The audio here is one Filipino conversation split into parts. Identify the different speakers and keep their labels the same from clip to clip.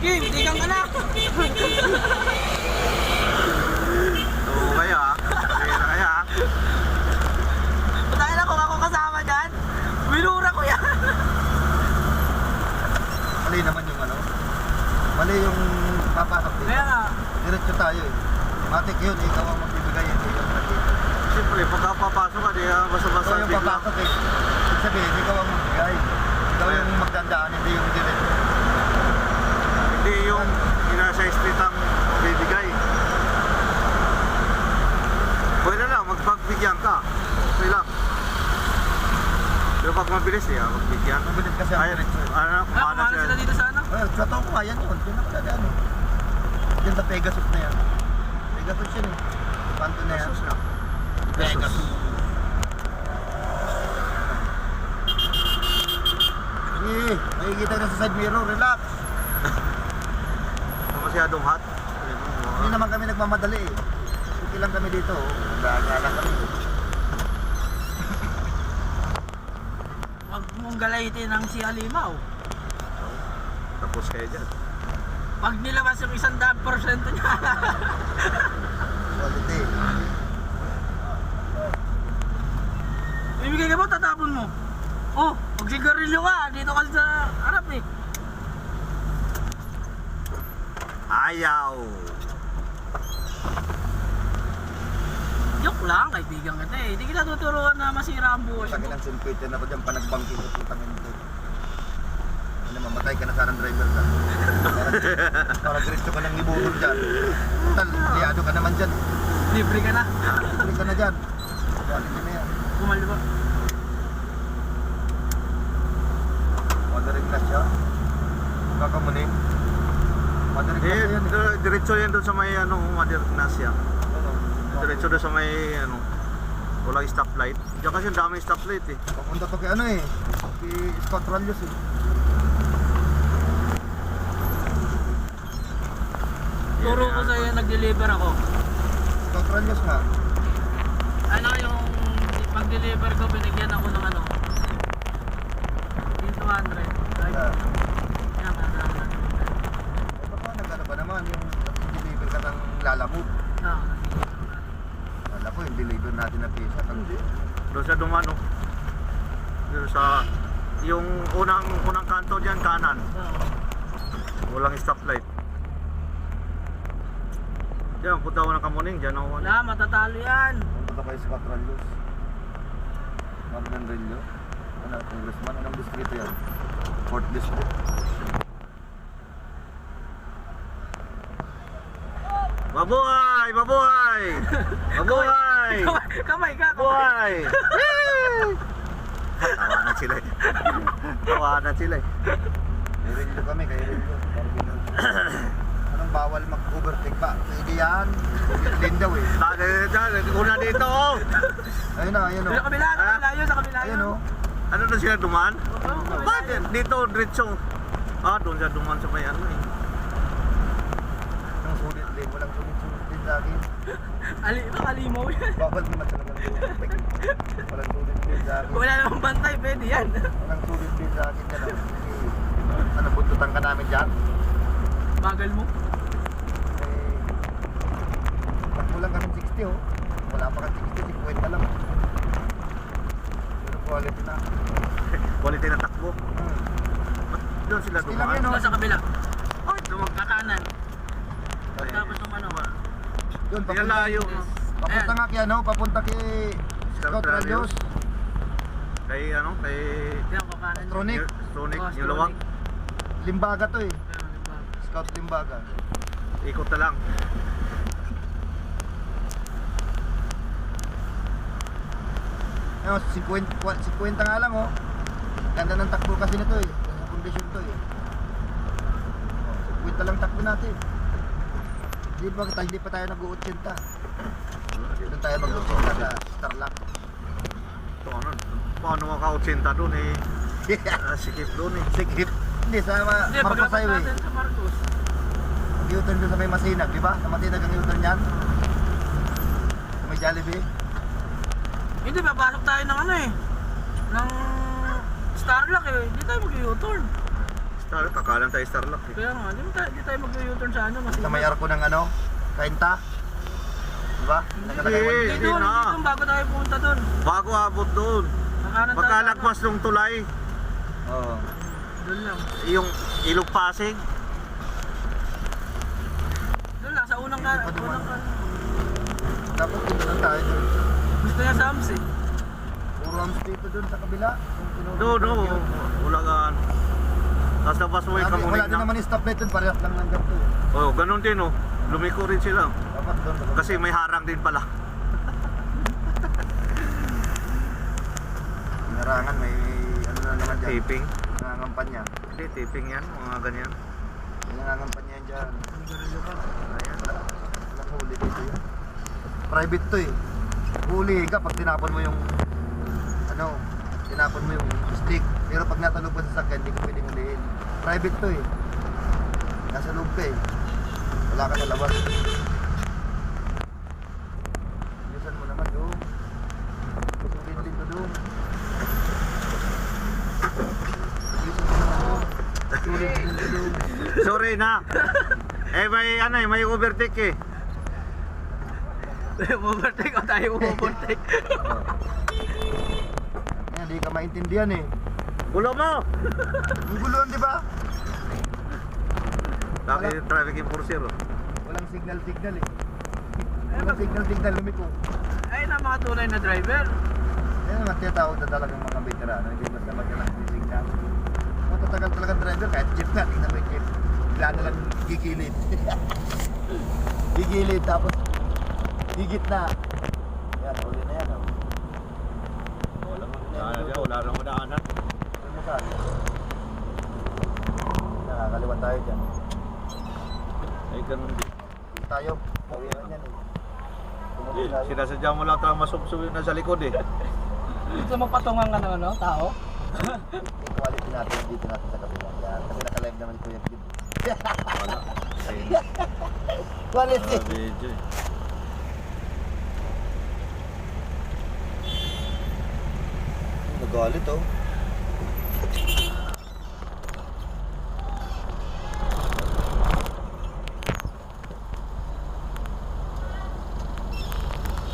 Speaker 1: Game, tigang ka na.
Speaker 2: Oo kaya. Kaya kaya.
Speaker 1: Dahil ako kasama dyan. Winura ko yan.
Speaker 3: Mali naman yung ano. Mali yung papasok dito.
Speaker 1: Kaya nga.
Speaker 3: Diretso tayo eh. Matik yun, ikaw ang magbibigay, hindi yung nandito.
Speaker 2: Siyempre, pagka papasok ka, di ka basta-basta
Speaker 3: Ikaw yung
Speaker 2: bigla.
Speaker 3: papasok eh. Ibig sabihin, ikaw ang magbigay. Ikaw yung magdandaan, hindi yung diretso.
Speaker 2: Hindi yung inasa street ang bibigay. Pwede lang, magpagbigyan ka. Okay lang. Pero pag mabilis magbigyan.
Speaker 3: Mabilis kasi ang diretso eh.
Speaker 2: Ano,
Speaker 1: Kumana sila dito sa ano?
Speaker 3: Sa taong ko nga, yan yun. Pinakadadaan eh. Yan sa Pegasus na yan. Pegasus yun eh. Kanto na yan.
Speaker 2: Pesos na.
Speaker 3: Pegasus. Eh, makikita na sa side mirror, relax.
Speaker 2: Masyadong hot.
Speaker 3: Hindi naman kami nagmamadali eh. Okay lang kami dito, oh. Nagagalang kami.
Speaker 1: Huwag mong galayitin ang si Alimaw.
Speaker 2: Tapos kayo dyan.
Speaker 1: Pag nilabas yung 100% niya.
Speaker 3: Quality.
Speaker 1: Ibigay ka mo, tatapon mo. Oh, pag sigarilyo ka, dito ka sa harap eh.
Speaker 2: Ayaw.
Speaker 1: Joke lang, kaibigan kita eh. Hindi kita tuturuan na masira ang buhay
Speaker 3: Sabi
Speaker 1: mo.
Speaker 3: ng simpitin na ko dyan, panagbangking ko putang ito. Ano, mamatay ka na sana ng driver ka. Para diretso ka ng ibutol dyan. Total, liyado ka naman dyan.
Speaker 1: Libre ka na.
Speaker 3: Tuloy ka na dyan. Quality na yan.
Speaker 1: Kumalwa.
Speaker 3: Madaring na siya. Kakamunin. Madaring na siya yan eh.
Speaker 2: Diretso yan doon sa may Mother Ignacia.
Speaker 3: Ano?
Speaker 2: Diretso doon sa may walang stoplight. Diyan kasi ang daming stoplight eh.
Speaker 3: Papunta to kay ano eh. Kay Scott Ralios eh.
Speaker 1: Turo ko sa'yo, nag-deliver ako.
Speaker 3: Scott Ralios nga.
Speaker 1: Ano yung pag-deliver ko, binigyan ako ng ano? 200. Ay,
Speaker 3: Yeah.
Speaker 1: yan, ano.
Speaker 3: Baka nag-ano ba naman yung deliver ka ng lalamove.
Speaker 1: Ah,
Speaker 3: Wala po yung deliver natin na pizza. Hindi.
Speaker 2: Doon sa Dumano. Doon sa yung unang kanto diyan kanan. Walang stoplight. Diyan, punta ko ng Kamuning, diyan ako.
Speaker 1: wala, matatalo yan.
Speaker 3: Punta kay Scott Ralios. Marnan Relio. Ano, congressman. Anong distrito yan? 4th district.
Speaker 2: Mabuhay! Mabuhay! Mabuhay!
Speaker 1: Kamay ka, kamay.
Speaker 2: Mabuhay! Tawanan sila eh. Tawanan sila eh.
Speaker 3: Kay Relio kami, kay Relio. Anong bawal mag-overtake pa? Pwede yan. Din daw eh.
Speaker 2: Una dito oh!
Speaker 3: Ayun na, ayun o.
Speaker 1: Sa kabila, sa kabila yun, sa kabila
Speaker 3: Ayun
Speaker 1: yun.
Speaker 3: o.
Speaker 2: Ano na sila dumaan?
Speaker 1: Oo, sa kabila
Speaker 2: Bakit?
Speaker 1: yun.
Speaker 2: Dito, diretso. Doon siya dumaan sa may ano eh.
Speaker 3: Ang sulit din. Walang sulit-sulit din sa akin.
Speaker 1: Alimaw yan.
Speaker 3: Bawal naman talaga mag-overtake. Walang sulit din sa akin.
Speaker 1: Wala namang bantay, pwede yan.
Speaker 3: Walang sulit din sa akin. Ano, buntutan ka namin dyan?
Speaker 1: Bagal mo.
Speaker 3: Eh, magkulang kami 60 oh. Wala pa ka 60, 50 lang. Pero quality na.
Speaker 2: Quality na takbo. Doon sila
Speaker 3: Sige lang
Speaker 2: dumaan.
Speaker 3: yun, oh.
Speaker 1: Doon sa kabila.
Speaker 2: Ay, dumag
Speaker 1: Kakanan. Tapos yung ano.
Speaker 3: Yun,
Speaker 2: Hindi
Speaker 3: papunta,
Speaker 2: layo.
Speaker 3: papunta nga kay ano, papunta kay Scott Ralios.
Speaker 2: Kay ano, kay
Speaker 1: Yan, kakanan.
Speaker 3: Tronic.
Speaker 2: Sonic,
Speaker 1: Oh,
Speaker 2: yung luwag.
Speaker 3: Limbaga to eh.
Speaker 1: Yan, diba?
Speaker 3: Scout Limbaga.
Speaker 2: Ikot na lang.
Speaker 3: Ayun, 50 nga lang oh. Ganda ng takbo kasi nito eh. Yung kondisyon to eh. Oh, 50 lang takbo natin. Hindi pa tayo nag-80. Doon tayo mag-80 sa Starlock.
Speaker 2: Ito ano, paano maka-80 doon eh. Sikip doon eh.
Speaker 3: Sikip. Hindi, sa
Speaker 1: Hindi,
Speaker 3: Marcos
Speaker 1: paglapit
Speaker 3: Highway.
Speaker 1: natin sa Marcos.
Speaker 3: U-turn doon sa may Masinag, di ba? Sa Masinag ang U-turn yan. Sa may Jollibee.
Speaker 1: Hindi, papasok tayo ng ano eh. Ng Starlock eh. Hindi tayo mag-U-turn.
Speaker 2: Star, kakanan tayo Starlock eh.
Speaker 1: Kaya nga, di tayo mag-U-turn sa ano.
Speaker 3: Sa may arko ng ano, Kainta. Diba?
Speaker 2: Hindi.
Speaker 1: Hindi doon,
Speaker 2: na.
Speaker 1: dito, bago tayo pumunta doon.
Speaker 2: Bago abot doon.
Speaker 1: Nakanan tayo.
Speaker 2: Pagkalagpas ng tulay,
Speaker 3: Oo.
Speaker 1: Doon lang.
Speaker 2: yung Ilog Pasig.
Speaker 1: Doon lang, sa unang ka.
Speaker 3: Dapat dito lang tayo dun.
Speaker 1: Gusto niya Sams eh.
Speaker 3: Puro hams dito dun sa kabila. Yung tinuro-
Speaker 2: Doon, no. Ulagaan. Tapos labas mo yung
Speaker 3: Wala
Speaker 2: kamuning
Speaker 3: din
Speaker 2: na.
Speaker 3: naman yung stoplight dun, parehas lang ng ganito.
Speaker 2: Oh, ganun din oh. Lumiko rin sila.
Speaker 3: Dapat doon.
Speaker 2: Kasi may harang din pala.
Speaker 3: Narangan, may ano na naman dyan.
Speaker 2: Taping.
Speaker 3: Nangangampanya.
Speaker 2: Hindi, taping yan. Mga ganyan.
Speaker 3: May nangangampanya yan dyan.
Speaker 2: Ayan.
Speaker 3: Walang huli dito yan. Private to eh. Huli ka pag tinapon mo yung ano, tinapon mo yung stick. Pero pag natalog mo sa sakyan, hindi ka pwedeng huliin. Private to eh. Nasa loob ka eh. Wala ka sa labas. Yusan mo naman doon. Kusugin din to doon. Yusan mo naman doon. Kusugin din to doon.
Speaker 2: Sorry na. May ano eh, may overtake eh.
Speaker 1: Overtake o tayo overtake.
Speaker 3: Yan, hindi ka maintindihan eh.
Speaker 2: Gulo mo!
Speaker 3: Ang guluhan, di ba?
Speaker 2: Dami yung traffic enforcer oh.
Speaker 3: Walang signal eh. Walang signal lumiko.
Speaker 1: Ay na mga tunay na driver.
Speaker 3: Yan naman tinatawag na talagang mga veterano. Hindi basta magkalang signal. Matatagal talagang driver kahit jeep nga. Tingnan mo yung jeep. Bigla na lang gigilid. Gigilid tapos higit na. Yan, huli na yan.
Speaker 2: Wala nang madaanan.
Speaker 3: Ito mo saan? Nakakaliwa tayo dyan.
Speaker 2: Ay, ganun din.
Speaker 3: Tayo. Pawiran yan eh. Tumuloy tayo.
Speaker 2: Sinasadya mo lang talagang masubsubin na sa likod eh.
Speaker 1: Gusto mo patungan ka ng ano, tao?
Speaker 3: Quality natin dito natin sa kabila. Yan. Kasi naka-live naman si Kuya Kid.
Speaker 2: Wala.
Speaker 3: Quality.
Speaker 2: Video eh.
Speaker 3: Nagalit oh.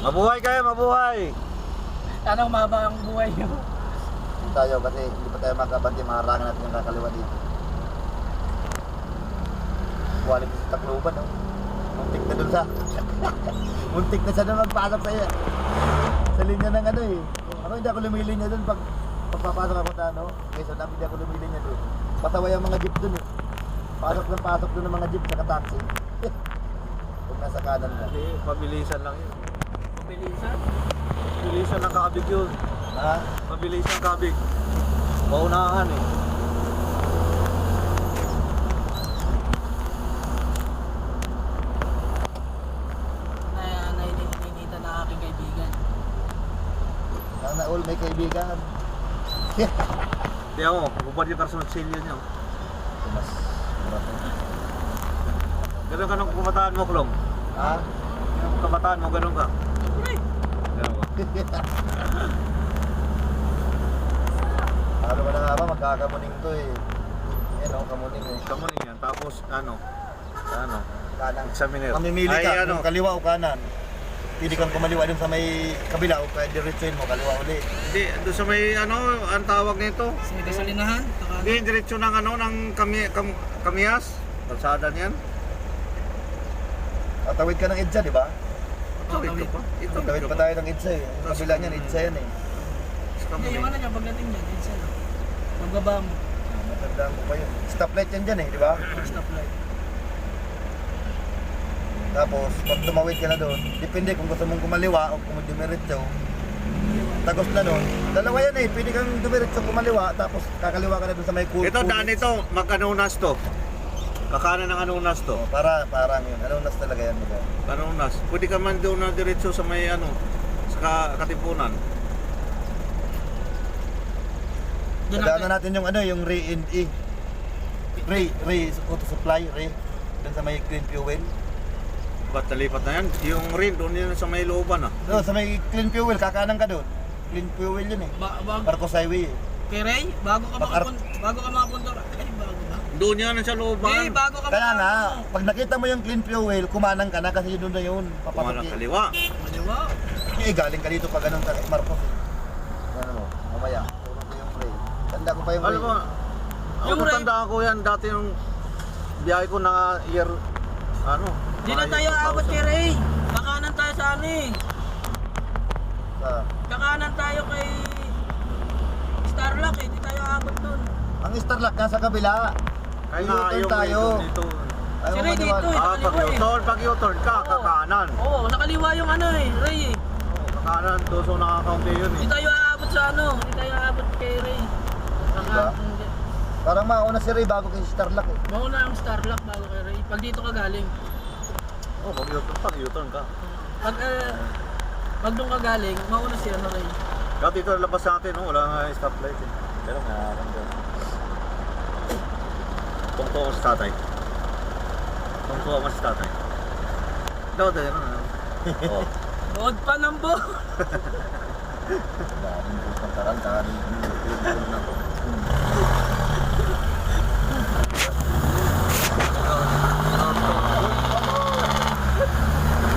Speaker 2: Mabuhay kayo, mabuhay!
Speaker 1: Sana umaba ang buhay nyo.
Speaker 3: Tayo kasi hindi pa tayo magkabanti, maharangan natin yung kakaliwa dito. Quality sa Tacloban oh. Muntik na dun sa muntik na siya na magpasok sa'yo. Sa linya ng ano eh. Ako hindi ako lumilinya dun pagpapasok ako sa ano. Quezon Ave, hindi ako lumilinya dun. Pataway ang mga jeep dun eh. Pasok dun ng mga jeep sa taxi. Kung nasa kanan ka.
Speaker 2: Hindi, pabilisan lang yun.
Speaker 1: Pabilisan.
Speaker 2: Pabilisan ng kabig yun.
Speaker 3: Ha?
Speaker 2: Pabilisan kabig. Paunahan eh.
Speaker 1: Nainita na aking kaibigan.
Speaker 3: Sana all may kaibigan.
Speaker 2: Hindi ako, bubad yung karsunod silyo niyo.
Speaker 3: Mas
Speaker 2: Ganun ka nung kumataan mo, Klong.
Speaker 3: ha?
Speaker 2: Yung kabataan mo, ganun ka. Ganun ka.
Speaker 3: Ano ba na nga ba, magkakamuning to eh. Yan o, kamuning eh.
Speaker 2: Kamunin yan. Tapos, ano,
Speaker 3: Kanan.
Speaker 2: examiner.
Speaker 3: Mamimili ka
Speaker 2: Ay, ano,
Speaker 3: kung kaliwa o kanan. Pili kang kumaliwa dun sa may kabila o kaya diretsuin mo, kaliwa uli.
Speaker 2: hindi, doon sa may, ano, ang tawag nito.
Speaker 1: Sa gasolinahan?
Speaker 2: Hindi, diretso ng, ano, ng Kamiyas. Kalsada niyan.
Speaker 3: Tatawid ka ng EDSA, di ba?
Speaker 2: Ito pa. Ito
Speaker 3: Tatawid pa tayo ng EDSA eh. Ang kabila niyan, EDSA yan eh.
Speaker 1: Hindi, yung ano niya, pagdating niya, din siya. Magbaba mo.
Speaker 3: Matandaan ko pa yun. Stoplight yan dyan eh, di ba?
Speaker 1: Stoplight.
Speaker 3: Tapos, pag tumawid ka na doon, depende kung gusto mong kumaliwa o kung dumiretso. Tagos na doon. Dalawa yan eh, pwede kang dumiretso kumaliwa, tapos kakaliwa ka na doon sa may
Speaker 2: Ito, daan ito. Mag-anunas to. Kakanan ng anunas to.
Speaker 3: Oh, parang yun. Anong nas talaga yan? Diba?
Speaker 2: Anunas. Pwede ka man doon na diretso sa may, ano, sa Katipunan.
Speaker 3: Nadaanan natin yung ano, yung Ray and E. Ray Auto Supply, Ray. Doon sa may Clean Fuel.
Speaker 2: Ba't nalipat na yan? Yung rin, doon yun sa may looban ah.
Speaker 3: No, sa may Clean Fuel, kakanan ka doon. Clean Fuel yun eh.
Speaker 1: Bago
Speaker 3: Marcos Highway eh.
Speaker 1: kay Ray, bago ka
Speaker 3: Pag-ar-
Speaker 1: makapunta. Ay, bago ba?
Speaker 2: Doon yan sa looban.
Speaker 1: Hindi, bago ka
Speaker 3: Kaya nga,
Speaker 1: ano.
Speaker 3: pag nakita mo yung clean fuel, kumanang ka na kasi doon na yun.
Speaker 2: Kumalang
Speaker 3: Papasok
Speaker 2: kaliwa.
Speaker 1: Maliwa.
Speaker 3: galing ka dito pag anong Marcos. Ano mo, mamaya. Tulong ko yung brake. Tanda ko pa yung
Speaker 2: Alam mo,
Speaker 3: brake.
Speaker 2: ako
Speaker 1: Yung
Speaker 2: tandaan ko yan dati yung biyahe ko na year, ano.
Speaker 1: Di na tayo aabot kay Ray. Kakanan tayo sa ano eh.
Speaker 3: Sa-
Speaker 1: Kakanan tayo kay Starlock eh. Di tayo aabot dun.
Speaker 3: Ang Starlock nasa kabila.
Speaker 2: Kaya nga,
Speaker 3: U-turn
Speaker 2: yung
Speaker 3: tayo.
Speaker 2: dito.
Speaker 3: Ayaw
Speaker 1: Si
Speaker 3: mo
Speaker 1: Ray
Speaker 3: maniwala.
Speaker 1: dito eh.
Speaker 2: Pag U-turn ka,
Speaker 1: Oo.
Speaker 2: kakanan.
Speaker 1: Oo, nakaliwa yung ano eh. Ray eh.
Speaker 2: Kakanan, doon so nakakaunti yun
Speaker 1: Di
Speaker 2: eh.
Speaker 1: tayo aabot sa ano. Di tayo aabot kay Ray.
Speaker 3: Diba? Parang mauna si Ray bago kay Starlock eh.
Speaker 1: Mauna ang Starlock bago kay Ray. Pag dito ka galing.
Speaker 2: Oh, pag U-turn ka.
Speaker 1: Pag doon ka galing, mauna si ano Ray.
Speaker 2: Dati ito labas natin, no? Wala nga yung stoplight eh. Pero nga, tungtuwa mo si tatay. Tungtuwa mo si tatay. Daw, dahil ano. Oh.
Speaker 1: Bood pa ng bo.
Speaker 3: Daming putang taranta.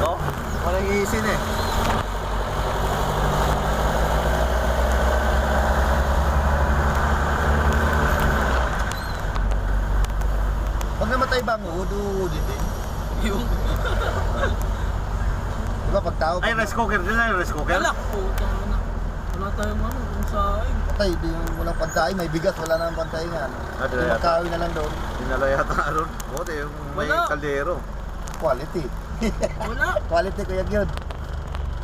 Speaker 2: Oh, walang iisin eh.
Speaker 3: Pag namatay ba ang uud-uudin din?
Speaker 1: Yung
Speaker 3: Diba pag tao,
Speaker 2: Ay, rice cooker din na yung rice cooker.
Speaker 1: alak po. Wala tayong ano, kung saan.
Speaker 3: patay, di yung walang pantay, may bigas, wala nang pantay nga.
Speaker 2: Ah,
Speaker 3: Yung makawin na lang doon,
Speaker 2: Dinala yata ron. Buti yung may
Speaker 1: Wala.
Speaker 2: kaldero.
Speaker 3: quality.
Speaker 1: Wala.
Speaker 3: Quality kuya yun.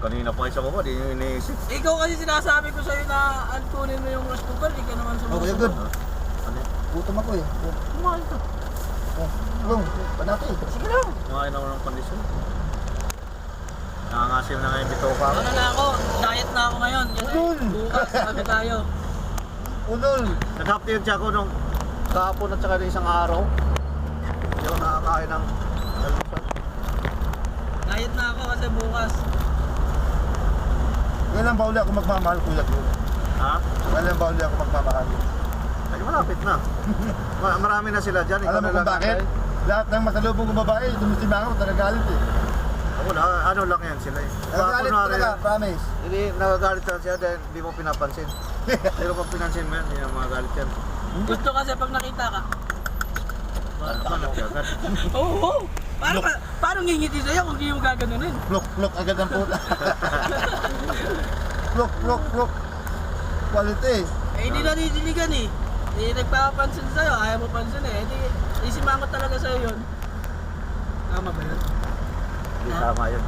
Speaker 2: Kanina pa isa ko ba, di nyo iniisip.
Speaker 1: Ikaw kasi sinasabi ko sa'yo na antunin mo yung rice cooker, di ka naman
Speaker 3: Oh, kuya
Speaker 1: sumusunod.
Speaker 3: good.
Speaker 2: Ano yun?
Speaker 3: Gutom ako eh.
Speaker 1: Kumain ka.
Speaker 3: Long, panati.
Speaker 1: Sige lang.
Speaker 2: Kumain ako ng kondisyon. Nangangasim na nga yung bitoka ako.
Speaker 1: Ano na ako, diet na ako ngayon. Yan ay,
Speaker 3: Ulol.
Speaker 1: bukas, sabi tayo.
Speaker 3: Unol.
Speaker 2: Nag-half day siya ako nung kahapon at saka ng isang araw. Hindi ako nakakain ng almusal.
Speaker 1: Diet na ako kasi bukas.
Speaker 3: Kailan ba uli ako magmamahal kuya good?
Speaker 2: Ha?
Speaker 3: Kailan ba uli ako magmamahal?
Speaker 2: Ay, malapit na. Marami na sila dyan.
Speaker 3: Alam mo kung bakit? Lahat ng masalubong kong babae, tumisimang ako, tagagalit eh.
Speaker 2: Wala, ano lang yan sila eh.
Speaker 3: Nagagalit
Speaker 2: Kunwari,
Speaker 3: talaga, promise.
Speaker 2: Hindi, nagagalit lang siya dahil hindi mo pinapansin. Pero pag pinansin mo yan, hindi na magagalit yan.
Speaker 1: Gusto kasi pag nakita ka.
Speaker 2: Bakit siya agad?
Speaker 1: Oo. Parang ngingiti sa'yo kung hindi mo gaganunin.
Speaker 3: Plok agad ang puta. Plok. Quality.
Speaker 1: Eh, hindi nadidiligan eh. Hindi nagpapansin sa'yo, ayaw mo pansin eh. Hindi, isimangot talaga sa'yo yun. Tama ba yun?
Speaker 2: Hindi tama yun.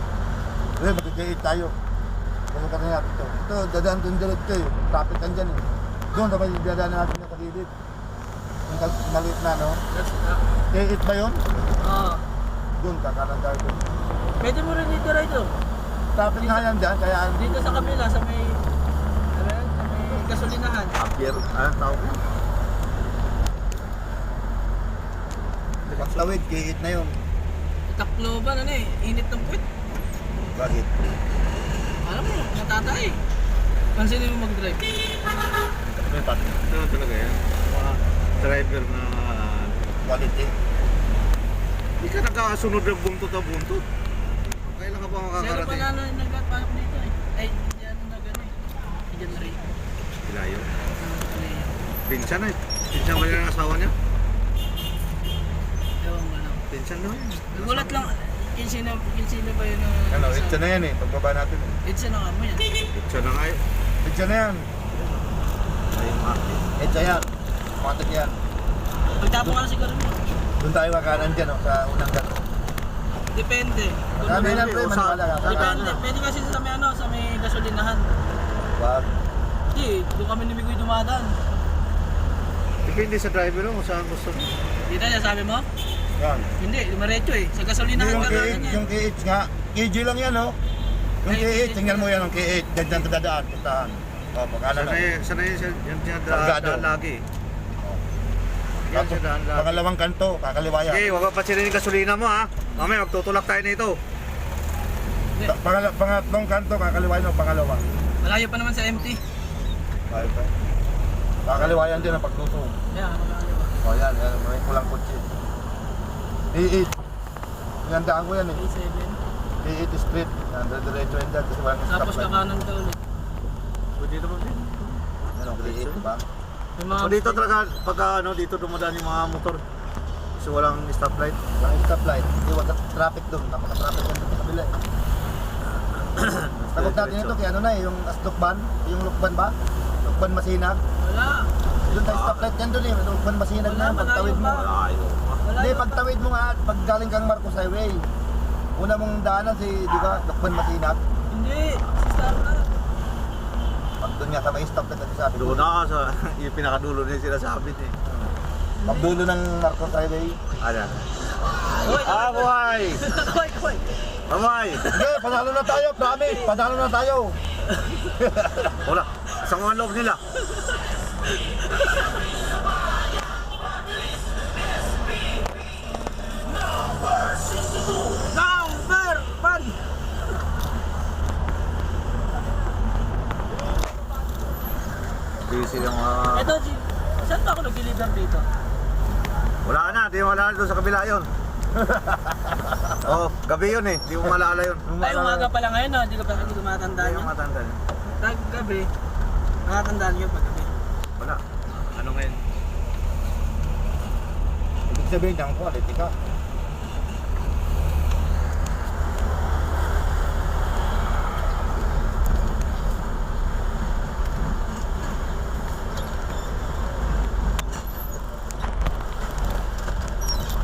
Speaker 3: Eh, magkikait tayo. Kung ka na ito. Ito, dadaan doon diretso eh. Traffic kan dyan eh. Doon, dapat yung dadaan natin yung kagilid. Yung maliit na, no? Kait ba yun?
Speaker 1: Oo.
Speaker 3: Doon, kakanan tayo doon.
Speaker 1: Pwede mo rin dito rito.
Speaker 3: Traffic nga yan dyan, kaya
Speaker 1: Dito sa kabila, sa may... Ano yan? Sa may gasolinahan.
Speaker 2: Appear, anong tawag yun?
Speaker 3: pagtawid, kait na yun.
Speaker 1: Takloban, ano eh. Init ng puwit.
Speaker 3: Bakit?
Speaker 1: Alam mo, matatay. Pansinin mo mag-drive.
Speaker 2: May patin. Ito talaga yan. Mga driver na...
Speaker 3: Quality.
Speaker 2: Hindi ka nagkasunod ng buntot na buntot. Kailan ka pa
Speaker 1: Zero
Speaker 2: makakarating?
Speaker 1: pa na nagpapayok dito eh. Ay, diyan na gano'n eh. Diyan na rin.
Speaker 2: Ilayo. Pinsan na eh. Pinsan ba yun ang asawa niya?
Speaker 1: Ewan ko lang.
Speaker 2: Pinsan na yun.
Speaker 1: Nagulat lang. Kinsina ba yun ang...
Speaker 3: Ano, itsa na yan eh. Pagbaba natin eh.
Speaker 1: Itsa na nga mo yan.
Speaker 2: Pinsan na nga yun.
Speaker 3: Itsa na yan.
Speaker 2: Ay, Martin.
Speaker 3: Itsa yan. Matik yan.
Speaker 1: Pagtapon ka na siguro mo.
Speaker 3: Doon tayo kakanan dyan, oh, sa unang gato.
Speaker 1: Depende.
Speaker 3: Sabi lang pre, maniwala ka.
Speaker 1: Depende. Pwede kasi sa may ano, sa may gasolinahan.
Speaker 3: Wag.
Speaker 1: Hindi, doon kami ni Migoy dumadaan.
Speaker 2: Depende sa driver mo kung saan gusto mo.
Speaker 1: Dito niya sabi mo?
Speaker 3: Yan.
Speaker 1: Hindi, dumiretso eh. Sa
Speaker 3: Hindi
Speaker 1: gasolinahan
Speaker 3: yung
Speaker 1: ka
Speaker 3: K8,
Speaker 1: niya.
Speaker 3: yung K8 nga. KG lang yan, oh. Yung
Speaker 1: Ay,
Speaker 3: K8,
Speaker 1: K8
Speaker 3: tingnan mo yan, yung K8. Diyan ka dadaan, puntahan. O, pagkala na.
Speaker 2: Sanay yan siya
Speaker 3: Salgado.
Speaker 2: daan lagi. Yan siya daan lagi.
Speaker 3: Pangalawang kanto, kakaliwaya.
Speaker 2: Okay, huwag ka pansinin yung gasolina mo ha. Mamaya magtutulak tayo nito.
Speaker 3: Pangatlong kanto, kakaliwayan o pangalawa.
Speaker 1: Malayo pa naman sa empty.
Speaker 3: Kakaliwayan din ang paglusong.
Speaker 1: Kaya, makakaliwa.
Speaker 3: O yan, may pulang kotse. A8. Gandaan ko yan eh.
Speaker 1: A7.
Speaker 3: A8 street. Diretso yan dyan kasi walang
Speaker 1: Tapos
Speaker 3: stoplight.
Speaker 1: kakanan ka ulit.
Speaker 2: Pwede naman din.
Speaker 3: Yan ang A8, di ba?
Speaker 1: May mga
Speaker 2: So dito talaga, pagka ano, dito dumadaan yung mga motor. Kasi walang stoplight.
Speaker 3: Walang stoplight. Hindi, wala traffic doon. Napaka-traffic yan doon sa kabila eh. Takot natin ito kaya ano na eh, yung Lukban. Yung Lukban ba? Lukban Masinag.
Speaker 1: Wala.
Speaker 3: Doon tayo stoplight yan doon eh. Lukban Masinag na.
Speaker 1: Wala,
Speaker 3: Pagtawid mo.
Speaker 1: malayo pa.
Speaker 2: Ayaw.
Speaker 1: Wala.
Speaker 3: Hindi, pagtawid mo nga, pag galing kang Marcos Highway. Una mong daanan si, di ba, Lukban Masinag.
Speaker 1: Hindi. Si Starla.
Speaker 3: Pag doon nga sa may stoplight at sabi ko.
Speaker 2: Doon na sa yung pinakadulo na yung sinasabi eh.
Speaker 3: Pagdulo ng Marcos Highway.
Speaker 2: Ano?
Speaker 1: Hoy,
Speaker 2: Ah, buhay!
Speaker 1: Hoy, hoy.
Speaker 2: Buhay!
Speaker 3: Sige, panalo na tayo, promise. Panalo na tayo.
Speaker 2: Wala. Sa mga loob nila.
Speaker 1: Number 1.
Speaker 2: Busy yung
Speaker 1: Ito, saan pa ako nag-deliver dito?
Speaker 2: wala na, di mo malala doon sa kabila yun. Oh, gabi yun eh. Di mo malala yun.
Speaker 1: Ay, umaga pa lang ngayon, no? Hindi ko matandaan
Speaker 2: Hindi
Speaker 1: yun.
Speaker 2: mo matanda.
Speaker 1: Tag gabi, nakatandaan yun pag gabi.
Speaker 2: Wala. Ano ngayon?
Speaker 3: Ibig sabihin ng quality ka.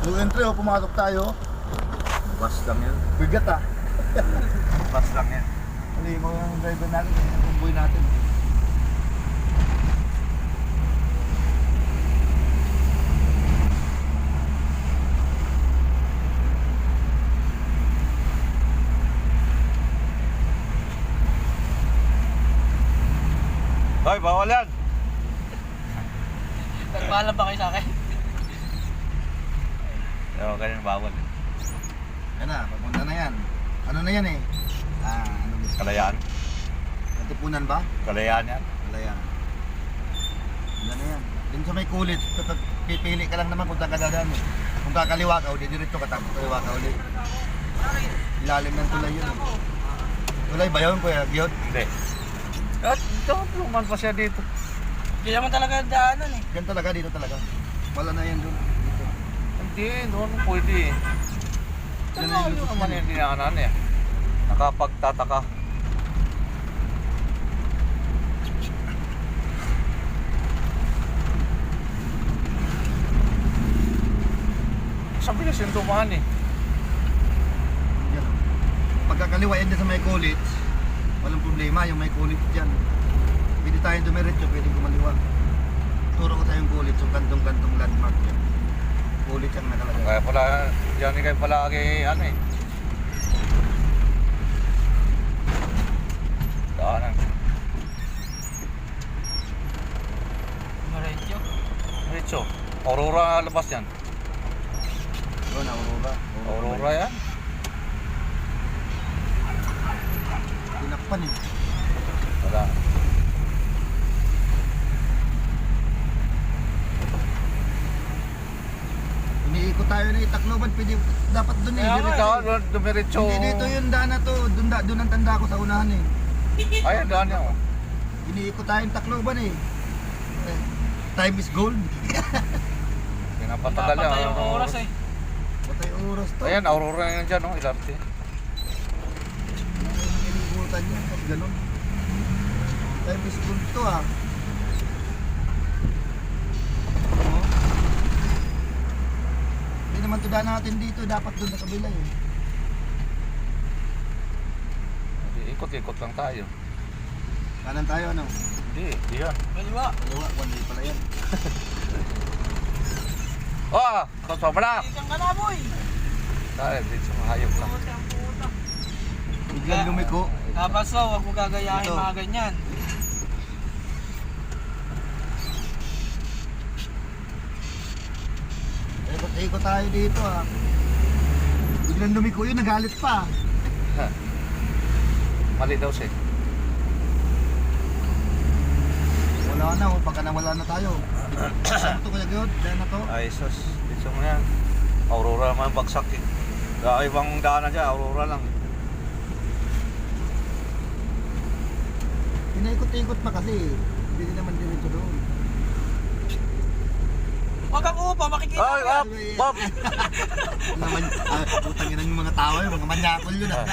Speaker 3: Yung entry oh, pumasok tayo.
Speaker 2: Bus lang yun.
Speaker 3: Bigat ah.
Speaker 2: Bus lang yan.
Speaker 3: Hindi mo yung driver natin, yung kumboy natin.
Speaker 2: Hoy, bawal yan!
Speaker 1: Nagpaalam ba kayo sa akin?
Speaker 2: Oo, ganyan bawal.
Speaker 3: Yan na, papunta na yan. Ano na yan eh? Ano ba?
Speaker 2: Kalayaan.
Speaker 3: Katipunan ba?
Speaker 2: Kalayaan yan.
Speaker 3: Wala yan. Yan na yan. Din sa may kulit, pipili ka lang naman kung saan ka dadaan eh. Kung kakaliwa ka, di diretso ka, tapos kaliwa ka ulit. Ilalim ng tulay yun. Tulay ba yun, Kuya Giyot?
Speaker 2: Hindi. At luman pa siya dito.
Speaker 1: Hindi naman talaga daanan eh.
Speaker 3: Yan talaga, dito talaga. Wala na yan doon. Dito.
Speaker 2: Hindi, noon pwede eh.
Speaker 3: Yan
Speaker 2: Ano
Speaker 3: na yung
Speaker 2: yung
Speaker 3: lutos
Speaker 2: naman
Speaker 3: yan.
Speaker 2: yung dinaanan eh. Nakapagtataka. Sa bilis yung dumaan eh.
Speaker 3: Yan. Pagkakaliwa yan dyan sa may kulit, walang problema, yung may kulit dyan. Pwede tayong dumiretso, pwede kumaliwa. Turo ko tayong kulit, so kantong-kantong landmark yan. Kulit ang nakalagay.
Speaker 2: Kaya pala, yan kayo palagi ano eh. Daanan.
Speaker 1: Maredyo.
Speaker 2: Diretso. Aurora labas yan.
Speaker 3: Yun, Aurora.
Speaker 2: Aurora yan.
Speaker 3: Tinakpan eh.
Speaker 2: Wala.
Speaker 3: Iniikot tayo na Tacloban, pwede dapat doon eh.
Speaker 1: Kaya nga,
Speaker 3: Diretso.
Speaker 2: Ikaw, dumiretso.
Speaker 3: Hindi dito yung daan na to, doon ang tanda ko sa unahan eh.
Speaker 2: Ay, daan yan. Oh.
Speaker 3: Iniikot tayo ng Tacloban eh. Time is gold.
Speaker 2: Pinapatagal yan.
Speaker 1: Napatay yung oras eh.
Speaker 3: Patay oras to.
Speaker 2: Ayan, Aurora yan dyan, no? Ilarte.
Speaker 3: Iniikutan niya, pag ganun. Time is gold to ah. Oh. Hindi naman to daan natin dito, dapat doon sa kabila eh.
Speaker 2: Ikot-ikot lang tayo.
Speaker 3: Kanan tayo ano?
Speaker 2: Hindi, yan.
Speaker 1: Kaliwa.
Speaker 3: Kaliwa, kundi pala yan.
Speaker 2: Oh, sobra.
Speaker 1: Ikan ka na, boy.
Speaker 2: Tayo, dito sa mahayop lang.
Speaker 1: Putang puta.
Speaker 3: Biglang lumiko.
Speaker 1: Dapat so, huwag mo gagayahin
Speaker 3: Ito.
Speaker 1: mga ganyan.
Speaker 3: Ikot-ikot tayo dito ah. Biglang lumiko yun, nagalit pa.
Speaker 2: Mali daw siya.
Speaker 3: Wala Sana oh, pagka nawala na tayo. Saan to kaya yun? Dahil na to?
Speaker 2: Ay sus, dito mo yan. Aurora naman bagsak eh. Ibang daanan dyan, Aurora lang.
Speaker 3: Pinaikot-ikot pa kasi. Hindi din naman diretso doon.
Speaker 1: Huwag kang upo, makikita
Speaker 2: Ay,
Speaker 1: mo yan.
Speaker 2: Bob!
Speaker 3: Naman, putang ina ng mga tao yun, mga manyakol yun ah.